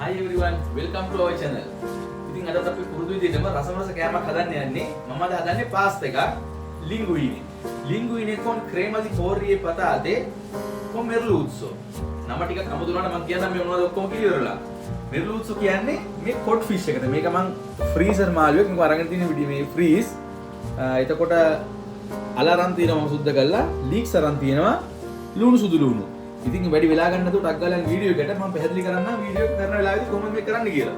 Hi everyone, welcome to our channel. ඉතින් අද අපි පුරුදු විදිහටම රසමස කෑමක් හදන්න යන්නේ. මම අද හදන්නේ පාස්තා එකක්, linguine. Linguine con crema di porri e patate con merluzzo. නම ටිකක් අමුතු වුණාට මම කියන්නම් මේ මොනවද ඔක්කොම කිලිවරලා. merluzzo කියන්නේ මේ cod fish එකද. මේක මම freezer මාළුවෙක් මම අරගෙන තියෙන විදිහ මේ freeze. එතකොට අල අරන් තියෙනවා මම සුද්ධ කරලා, leeks අරන් තියෙනවා, ලුණු සුදු ලුණු. ඉතින් වැඩි වෙලා ගන්න නැතුව ටක් ගාලා වීඩියෝ එකට මම පැහැදිලි කරන්නම් වීඩියෝ කරන වෙලාවේදී කොහොමද මේක කරන්න කියලා.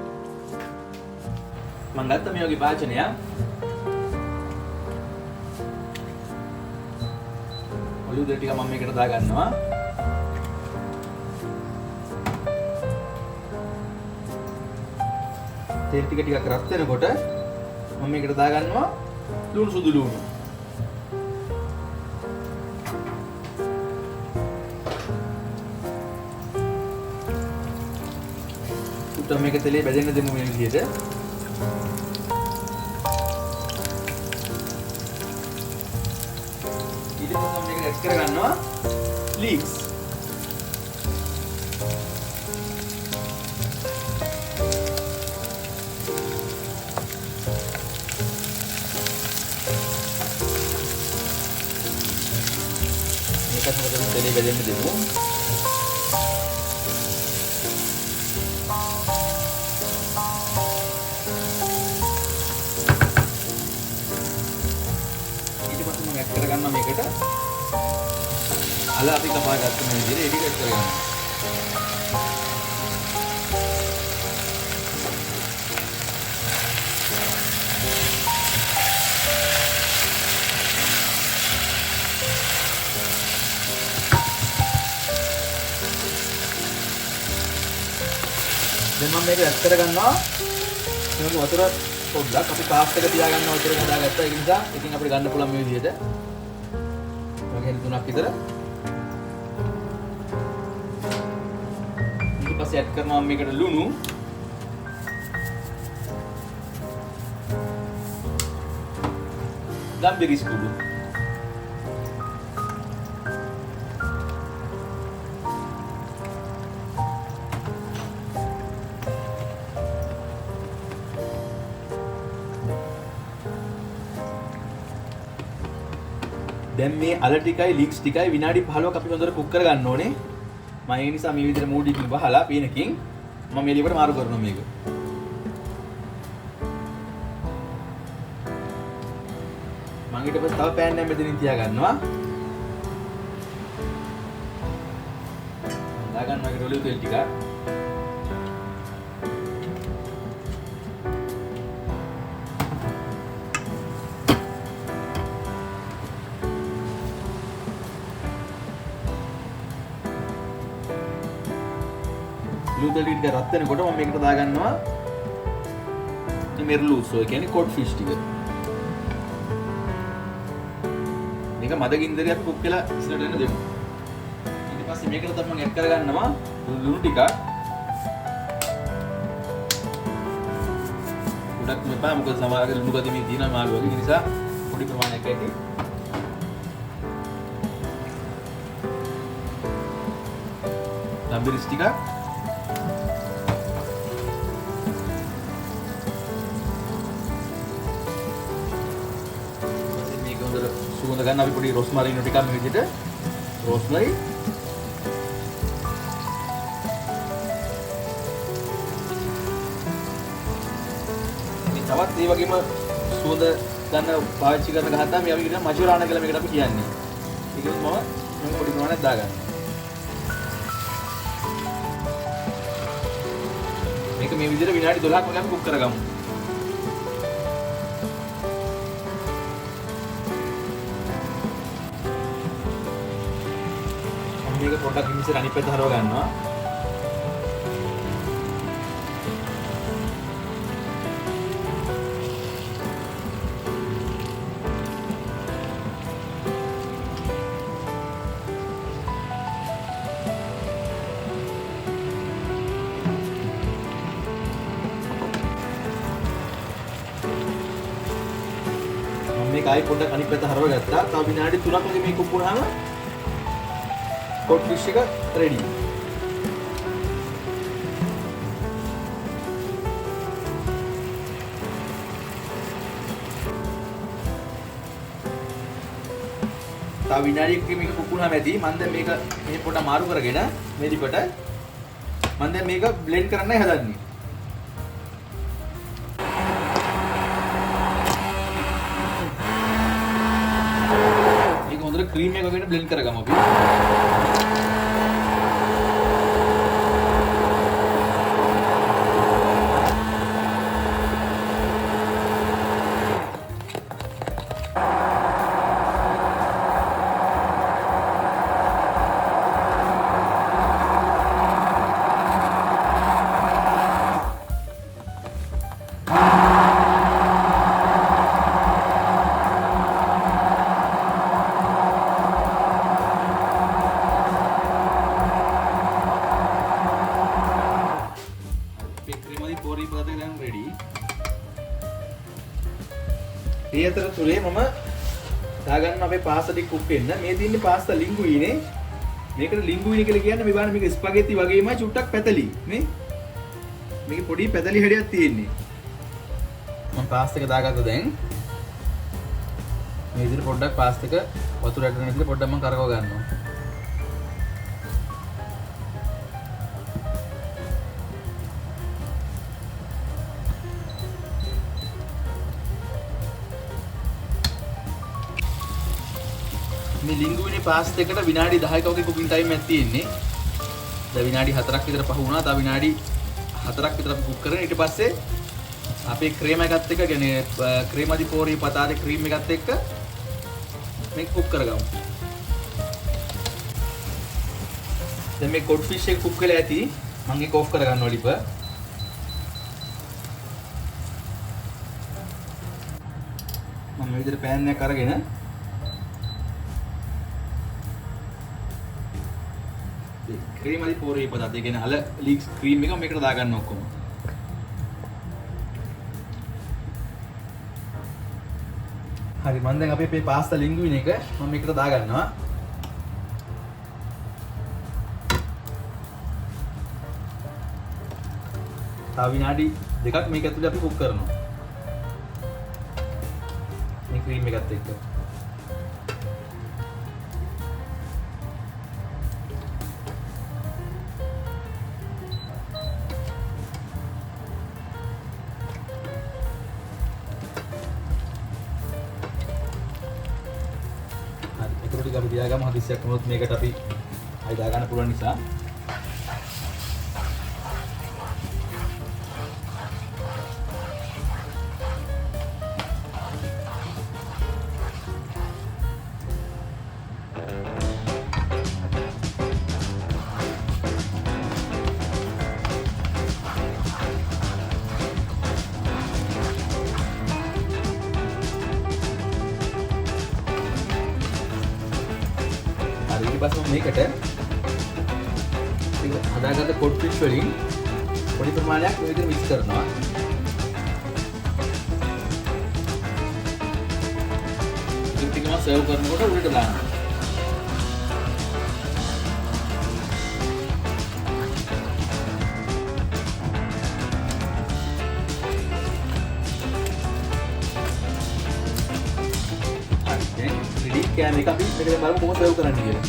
මම ගත්ත මේ වගේ පාචනයක්. ඔලිව් දෙක ටික මම මේකට දා ගන්නවා. තෙල් ටික ටිකක් රත් වෙනකොට මම මේකට දා ගන්නවා ලුණු සුදු ලුණු. උත්තර මේක තෙලේ බැදෙන්න දෙමු මේ විදිහට. ඊට පස්සේ මේක ඇඩ් කර ගන්නවා leeks. මේකත් මොකද තෙලේ බැදෙන්න දෙමු. කරගන්න මේකට අල අපි කපා ගත්ත මේ විදිහට එඩිට් කරගන්න. දැන් මම මේක ඇඩ් කරගන්නවා. මේක වතුර පොඩ්ඩක් අපි පාස්ට් එක තියාගන්න වතුර හදාගත්තා. ඒක නිසා ඉතින් අපිට ගන්න පුළුවන් මේ විදිහට. මම තුනක් විතර. ඊට පස්සේ ඇඩ් කරනවා මේකට ලුණු. ගම්බිරිස් කුඩු. දැන් මේ අල ටිකයි leeks ටිකයි විනාඩි 15ක් අපි හොඳට කුක් කරගන්න ඕනේ. මම ඒ නිසා මේ විදිහට මූඩියකින් වහලා පීනකින් මම එළියට මාරු කරනවා මේක. මම ඊට පස්සේ තව පෑන් එකක් මෙතනින් තියා ගන්නවා. දාගන්නවා ඒක ඔලිව් තෙල් ටික. ලුණු තෙල් ටික රත් වෙනකොට මම මේකට දා ගන්නවා merluzzo, ඒ කියන්නේ cod fish ටික. මේක මද ගින්දරේ අපි කුක් වෙලා ඉස්සරට එන්න දෙමු. ඊට පස්සේ මේකට තමයි මම ඇඩ් කර ගන්නවා ලුණු ටික. ගොඩක් මෙපා මොකද සමහරවිට ලුණු ගතිය මේ තියෙන මාළු වගේ. ඒ නිසා පොඩි ප්‍රමාණයක් ඇති. ගම්බිරිස් ටික. සුවඳ ගන්න අපි පොඩි රොස්මරිනෝ ටිකක් මේ විදිහට රොස්මරි මේ තවත් ඒ වගේම සුවඳ ගන්න පාවිච්චි කරන ගහද්දා මේ අපි කියන මජුරාන කියලා මේකට අපි කියන්නේ. ඒක මම පොඩි ප්‍රමාණයක් දාගන්නවා. මේක මේ විදිහට විනාඩි 12ක් වගේ අපි කුක් කරගමු. මේක පොඩ්ඩක් ඉන්සර් අනිත් පැත්ත හරව ගන්නවා. මම මේක ආයි පොඩ්ඩක් අනිත් පැත්ත හරව ගත්තා. තව විනාඩි 3ක් වගේ මේක කුක් වුණාම cod fish එක ready. තව විනාඩියකින් මේක කුකුණාම ඇති. මම දැන් මේක මේ පොඩ මාරු කරගෙන මේ දිපට මම දැන් මේක බ්ලෙන්ඩ් කරන්නයි හදන්නේ. මේක හොඳට ක්‍රීම් එක වගේ බ්ලෙන්ඩ් කරගමු අපි. ඒ අතරතුරේ මම දාගන්න අපේ පාස්තා ටික කුක් වෙන්න. මේ තියෙන්නේ පාස්තා ලින්ගුයිනේ. මේකට ලින්ගුයිනි කියලා කියන්නේ මේ බලන්න මේක ස්පැගෙටි වගේමයි චුට්ටක් පැතලි නේ. මේකේ පොඩි පැතලි හැඩයක් තියෙන්නේ. මම පාස්තා එක දාගත්තා දැන්. මේ විදිහට පොඩ්ඩක් පාස්තා එක වතුර ඇඩ් කරන විදිහට පොඩ්ඩක් මම කරකව ගන්නවා. මේ ලින්ගුයිනි පාස්තා එකට විනාඩි 10ක වගේ කුකින් ටයිම් එකක් තියෙන්නේ. දැන් විනාඩි 4ක් විතර පහ වුණා. තව විනාඩි 4ක් විතර අපි කුක් කරගෙන ඊට පස්සේ අපේ ක්‍රීම් එකත් එක්ක කියන්නේ ක්‍රීම් අදි පෝරි පතාදේ ක්‍රීම් එකත් එක්ක මේක කුක් කරගමු. දැන් මේ කොඩ් ෆිෂ් එක කුක් වෙලා ඇති. මම ඒක ඔෆ් කරගන්නවා ලිප. මම මේ විදිහට පෑන් එකක් අරගෙන ක්‍රීම් අදි පෝරි පතාදේ කියන්නේ අල ලීක්ස් ක්‍රීම් එක මේකට දාගන්න ඔක්කොම. හරි මම දැන් අපේ පාස්තා ලින්ගුයිනි එක මම මේකට දාගන්නවා. තව විනාඩි 2ක් මේක ඇතුලේ අපි කුක් කරනවා. මේ ක්‍රීම් එකත් එක්ක. අපි තියාගමු හදිස්සියක් වුණොත් මේකට අපි ආයි දාගන්න පුළුවන් නිසා. ඊට පස්සේ මේකට හදාගත්ත කොඩ් ෆිෂ් වලින් පොඩි ප්‍රමාණයක් මේ විදිහට මික්ස් කරනවා. ඉතින් ටිකම සර්ව් කරනකොට උඩට දානවා. කෑම එක අපි මෙතන බලමු කොහොමද සර්ව් කරන්නේ කියලා.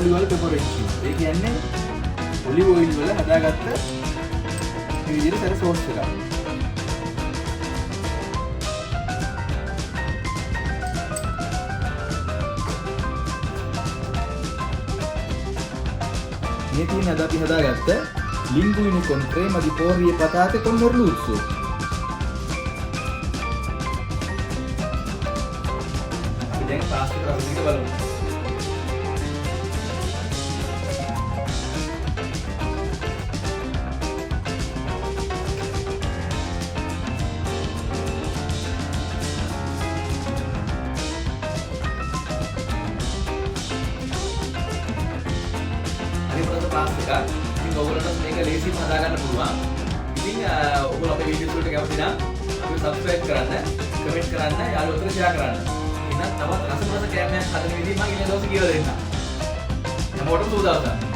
olive oil preparation. ඒ කියන්නේ olive oil වල හදාගත්ත මේ විදිහට සැර සෝස් එකක්. මේ තියෙන අද අපි හදාගත්ත linguine con crema di porri e patate con merluzzo. අපි දැන් පාස්තා කරලා විදිහට බලමු. පාස්තා එකක්. ඉතින් ඔයගොල්ලන්ට මේක ලේසියෙන් හදාගන්න පුළුවන්. ඉතින් ඔයගොල්ලෝ අපේ වීඩියෝස් වලට කැමති නම් අපිව subscribe කරන්න, comment කරන්න, යාළුවෝට share කරන්න. එහෙනම් තවත් රසමස කෑමයක් හදන විදිහ මම ඊළඟ දවසේ කියලා දෙන්නම්. හැමෝටම සුබ දවසක්.